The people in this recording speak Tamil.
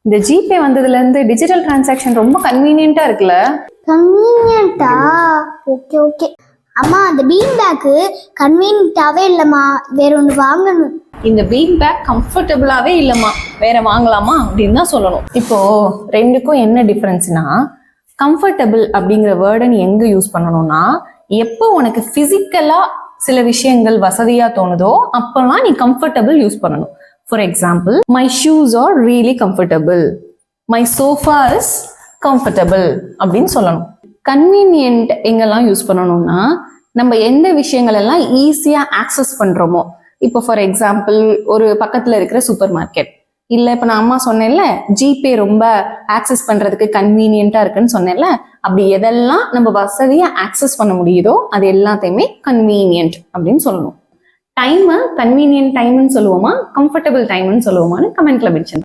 இந்த ஜிபே வந்ததுல இருந்து டிஜிட்டல் டிரான்சாக்ஷன் ரொம்ப கன்வீனியன்ட்டா இருக்குல்ல. கன்வீனியன்ட்டா? Okay okay. அம்மா அந்த பீன் பேக்கு கன்வீனியன்ட்டாவே இல்லைம்மா, வேற ஒன்று வாங்கணும். இந்த பீன் பேக் கம்ஃபர்டபுளாவே இல்லைம்மா, வேற வாங்கலாமா அப்படின்னு தான் சொல்லணும். இப்போ ரெண்டுக்கும் என்ன டிஃபரன்ஸ்னா, கம்ஃபர்டபுள் அப்படிங்கிற வேர்டை நீ எங்க யூஸ் பண்ணணும்னா, எப்போ உனக்கு பிசிக்கலா சில விஷயங்கள் வசதியா தோணுதோ அப்பெல்லாம் நீ கம்ஃபர்டபுள் யூஸ் பண்ணணும். For example, my shoes are really comfortable, my sofa is comfortable அப்படின்னு சொல்லணும். கன்வீனியன்ட் எங்கெல்லாம் யூஸ் பண்ணணும்னா, நம்ம எந்த விஷயங்கள் எல்லாம் ஈஸியா ஆக்சஸ் பண்றோமோ, இப்போ ஃபார் எக்ஸாம்பிள் ஒரு பக்கத்துல இருக்கிற சூப்பர் மார்க்கெட், இல்ல இப்ப நான் அம்மா சொன்னேன்ல ஜிபே ரொம்ப ஆக்சஸ் பண்றதுக்கு கன்வீனியன்ட்டா இருக்குன்னு சொன்னேன்ல, அப்படி எதெல்லாம் நம்ம வசதியா ஆக்சஸ் பண்ண முடியுதோ அது எல்லாத்தையுமே கன்வீனியன்ட் அப்படின்னு சொல்லணும். டைம் கன்வீனியன்ட் டைம்னு சொல்லுவோமா, கம்ஃபர்டபுள் டைம்னு சொல்லுவோமான்னு கமெண்ட்ல மென்ஷன்